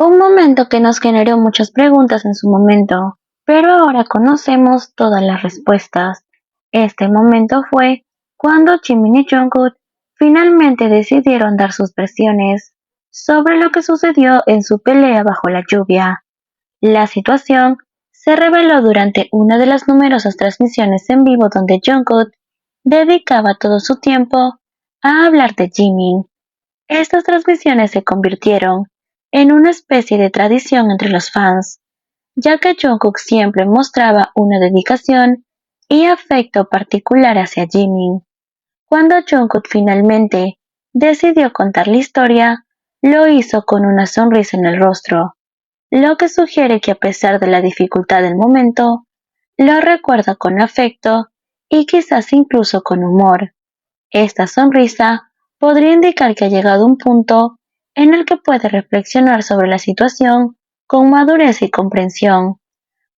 Un momento que nos generó muchas preguntas en su momento, pero ahora conocemos todas las respuestas. Este momento fue cuando Jimin y Jungkook finalmente decidieron dar sus versiones sobre lo que sucedió en su pelea bajo la lluvia. La situación se reveló durante una de las numerosas transmisiones en vivo donde Jungkook dedicaba todo su tiempo a hablar de Jimin. Estas transmisiones se convirtieron en una especie de tradición entre los fans, ya que Jungkook siempre mostraba una dedicación y afecto particular hacia Jimin. Cuando Jungkook finalmente decidió contar la historia, lo hizo con una sonrisa en el rostro, lo que sugiere que a pesar de la dificultad del momento, lo recuerda con afecto y quizás incluso con humor. Esta sonrisa podría indicar que ha llegado un punto en el que puede reflexionar sobre la situación con madurez y comprensión.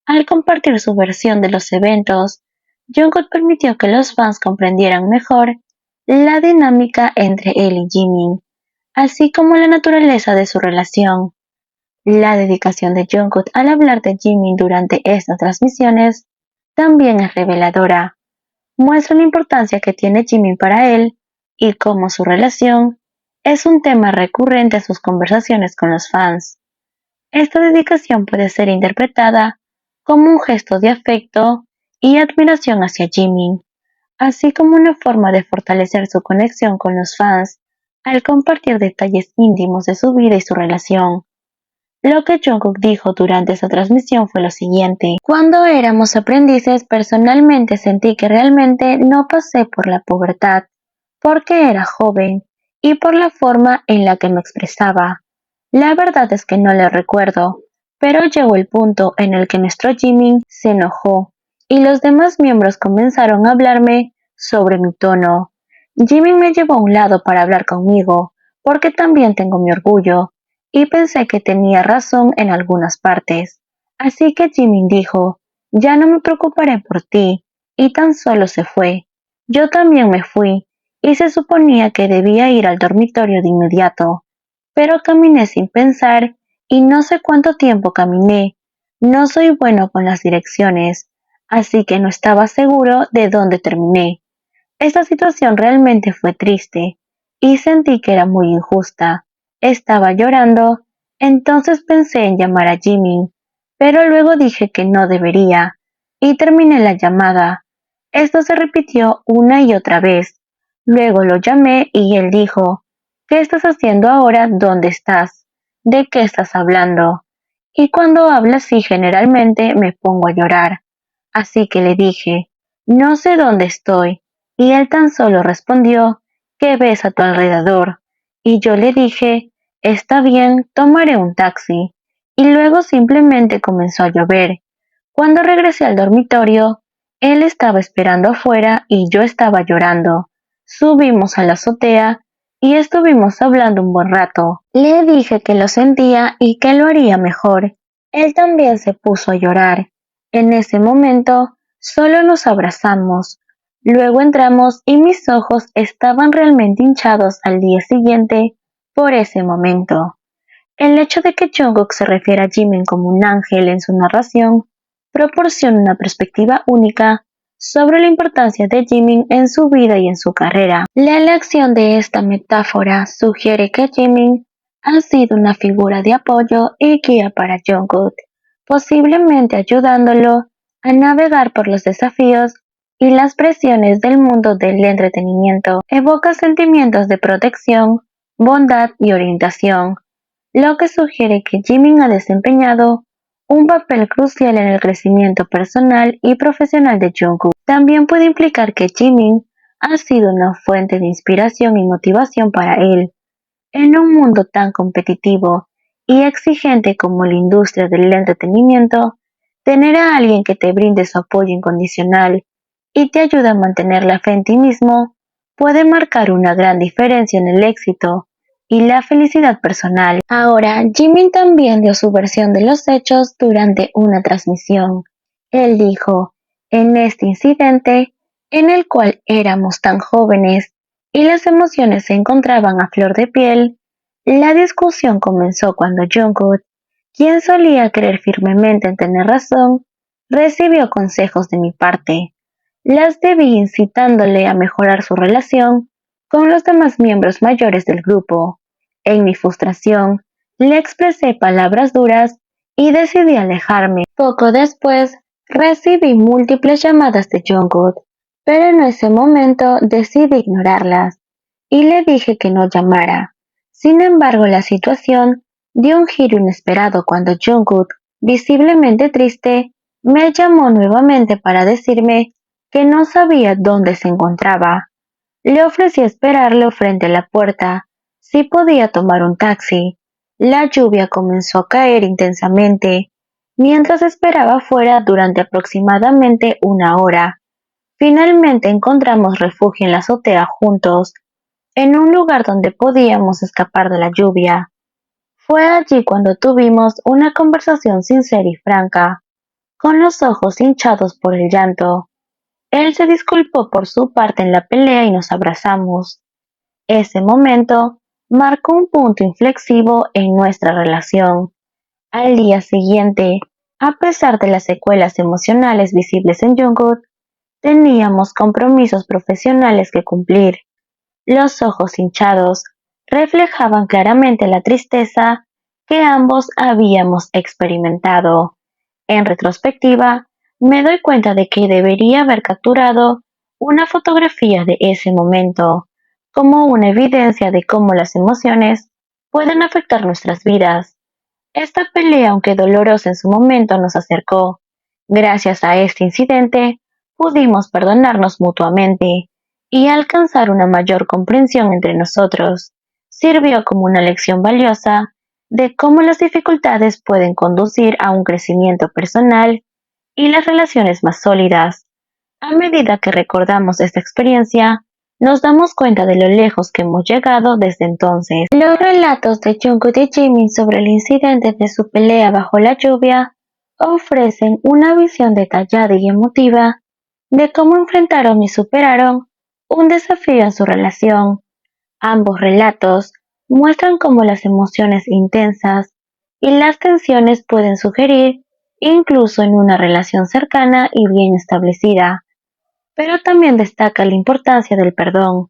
Al compartir su versión de los eventos, Jungkook permitió que los fans comprendieran mejor la dinámica entre él y Jimin, así como la naturaleza de su relación. La dedicación de Jungkook al hablar de Jimin durante estas transmisiones también es reveladora. Muestra la importancia que tiene Jimin para él y cómo su relación es un tema recurrente en sus conversaciones con los fans. Esta dedicación puede ser interpretada como un gesto de afecto y admiración hacia Jimin, así como una forma de fortalecer su conexión con los fans al compartir detalles íntimos de su vida y su relación. Lo que Jungkook dijo durante esa transmisión fue lo siguiente: cuando éramos aprendices, personalmente sentí que realmente no pasé por la pubertad, porque era joven, y por la forma en la que me expresaba. La verdad es que no le recuerdo, pero llegó el punto en el que nuestro Jimin se enojó, y los demás miembros comenzaron a hablarme sobre mi tono. Jimin me llevó a un lado para hablar conmigo, porque también tengo mi orgullo y pensé que tenía razón en algunas partes. Así que Jimin dijo, ya no me preocuparé por ti, y tan solo se fue. Yo también me fui, y se suponía que debía ir al dormitorio de inmediato, pero caminé sin pensar, y no sé cuánto tiempo caminé. No soy bueno con las direcciones, así que no estaba seguro de dónde terminé. Esta situación realmente fue triste, y sentí que era muy injusta. Estaba llorando, entonces pensé en llamar a Jimmy, pero luego dije que no debería, y terminé la llamada. Esto se repitió una y otra vez. Luego lo llamé y él dijo, ¿qué estás haciendo ahora? ¿Dónde estás? ¿De qué estás hablando? Y cuando hablo así generalmente me pongo a llorar. Así que le dije, no sé dónde estoy, y él tan solo respondió, ¿qué ves a tu alrededor? Y yo le dije, está bien, tomaré un taxi. Y luego simplemente comenzó a llover. Cuando regresé al dormitorio, él estaba esperando afuera y yo estaba llorando. Subimos a la azotea y estuvimos hablando un buen rato. Le dije que lo sentía y que lo haría mejor. Él también se puso a llorar. En ese momento, solo nos abrazamos. Luego entramos y mis ojos estaban realmente hinchados al día siguiente por ese momento. El hecho de que Jungkook se refiera a Jimin como un ángel en su narración proporciona una perspectiva única sobre la importancia de Jimin en su vida y en su carrera. La elección de esta metáfora sugiere que Jimin ha sido una figura de apoyo y guía para Jungkook, posiblemente ayudándolo a navegar por los desafíos y las presiones del mundo del entretenimiento. Evoca sentimientos de protección, bondad y orientación, lo que sugiere que Jimin ha desempeñado un papel crucial en el crecimiento personal y profesional de Jungkook. También puede implicar que Jimin ha sido una fuente de inspiración y motivación para él. En un mundo tan competitivo y exigente como la industria del entretenimiento, tener a alguien que te brinde su apoyo incondicional y te ayude a mantener la fe en ti mismo puede marcar una gran diferencia en el éxito y la felicidad personal. Ahora, Jimin también dio su versión de los hechos durante una transmisión. Él dijo, en este incidente, en el cual éramos tan jóvenes y las emociones se encontraban a flor de piel, la discusión comenzó cuando Jungkook quien solía creer firmemente en tener razón, recibió consejos de mi parte. Las debí incitándole a mejorar su relación con los demás miembros mayores del grupo. En mi frustración, le expresé palabras duras y decidí alejarme. Poco después, recibí múltiples llamadas de Jungkook, pero en ese momento decidí ignorarlas y le dije que no llamara. Sin embargo, la situación dio un giro inesperado cuando Jungkook, visiblemente triste, me llamó nuevamente para decirme que no sabía dónde se encontraba. Le ofrecí esperarlo frente a la puerta, si podía tomar un taxi. La lluvia comenzó a caer intensamente, mientras esperaba fuera durante aproximadamente una hora. Finalmente encontramos refugio en la azotea juntos, en un lugar donde podíamos escapar de la lluvia. Fue allí cuando tuvimos una conversación sincera y franca, con los ojos hinchados por el llanto. Él se disculpó por su parte en la pelea y nos abrazamos. Ese momento marcó un punto inflexivo en nuestra relación. Al día siguiente, a pesar de las secuelas emocionales visibles en Jungkook, teníamos compromisos profesionales que cumplir. Los ojos hinchados reflejaban claramente la tristeza que ambos habíamos experimentado. En retrospectiva, me doy cuenta de que debería haber capturado una fotografía de ese momento, como una evidencia de cómo las emociones pueden afectar nuestras vidas. Esta pelea, aunque dolorosa en su momento, nos acercó. Gracias a este incidente, pudimos perdonarnos mutuamente y alcanzar una mayor comprensión entre nosotros. Sirvió como una lección valiosa de cómo las dificultades pueden conducir a un crecimiento personal y las relaciones más sólidas. A medida que recordamos esta experiencia, nos damos cuenta de lo lejos que hemos llegado desde entonces. Los relatos de Jungkook y Jimin sobre el incidente de su pelea bajo la lluvia ofrecen una visión detallada y emotiva de cómo enfrentaron y superaron un desafío en su relación. Ambos relatos muestran cómo las emociones intensas y las tensiones pueden sugerir incluso en una relación cercana y bien establecida, pero también destaca la importancia del perdón,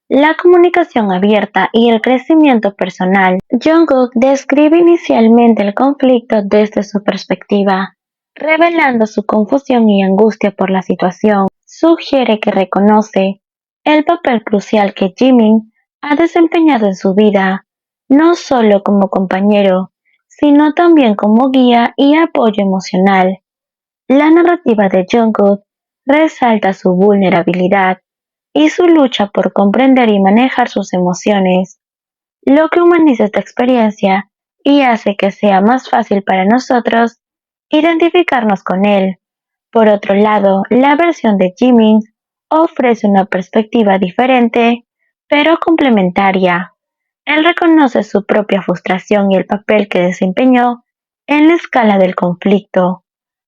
la comunicación abierta y el crecimiento personal. Jungkook describe inicialmente el conflicto desde su perspectiva, revelando su confusión y angustia por la situación. Sugiere que reconoce el papel crucial que Jimin ha desempeñado en su vida, no solo como compañero, sino también como guía y apoyo emocional. La narrativa de Jungkook resalta su vulnerabilidad y su lucha por comprender y manejar sus emociones, lo que humaniza esta experiencia y hace que sea más fácil para nosotros identificarnos con él. Por otro lado, la versión de Jimin ofrece una perspectiva diferente, pero complementaria. Él reconoce su propia frustración y el papel que desempeñó en la escala del conflicto,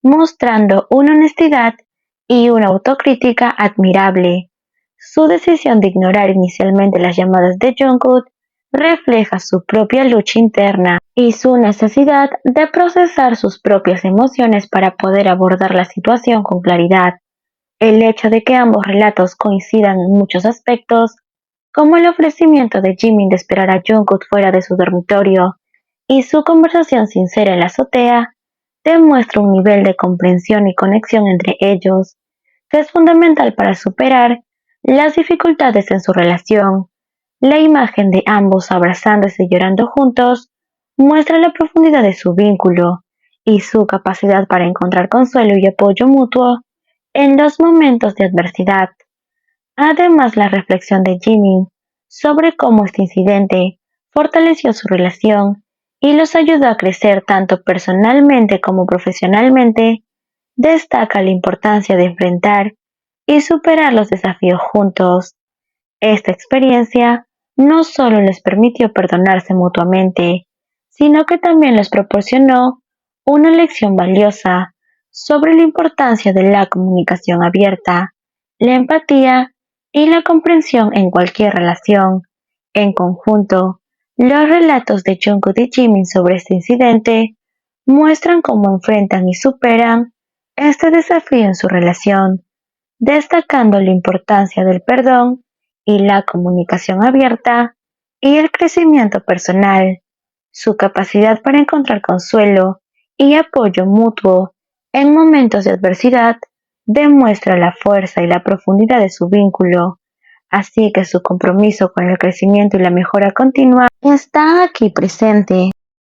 mostrando una honestidad y una autocrítica admirable. Su decisión de ignorar inicialmente las llamadas de Jungkook refleja su propia lucha interna y su necesidad de procesar sus propias emociones para poder abordar la situación con claridad. El hecho de que ambos relatos coincidan en muchos aspectos, como el ofrecimiento de Jimin de esperar a Jungkook fuera de su dormitorio y su conversación sincera en la azotea, demuestra un nivel de comprensión y conexión entre ellos que es fundamental para superar las dificultades en su relación. La imagen de ambos abrazándose y llorando juntos muestra la profundidad de su vínculo y su capacidad para encontrar consuelo y apoyo mutuo en los momentos de adversidad. Además, la reflexión de Jimin sobre cómo este incidente fortaleció su relación y los ayudó a crecer tanto personalmente como profesionalmente, destaca la importancia de enfrentar y superar los desafíos juntos. Esta experiencia no solo les permitió perdonarse mutuamente, sino que también les proporcionó una lección valiosa sobre la importancia de la comunicación abierta, la empatía y la comprensión en cualquier relación. En conjunto, los relatos de Jungkook y Jimin sobre este incidente muestran cómo enfrentan y superan este desafío en su relación, destacando la importancia del perdón y la comunicación abierta y el crecimiento personal, su capacidad para encontrar consuelo y apoyo mutuo en momentos de adversidad demuestra la fuerza y la profundidad de su vínculo, así que su compromiso con el crecimiento y la mejora continua está aquí presente.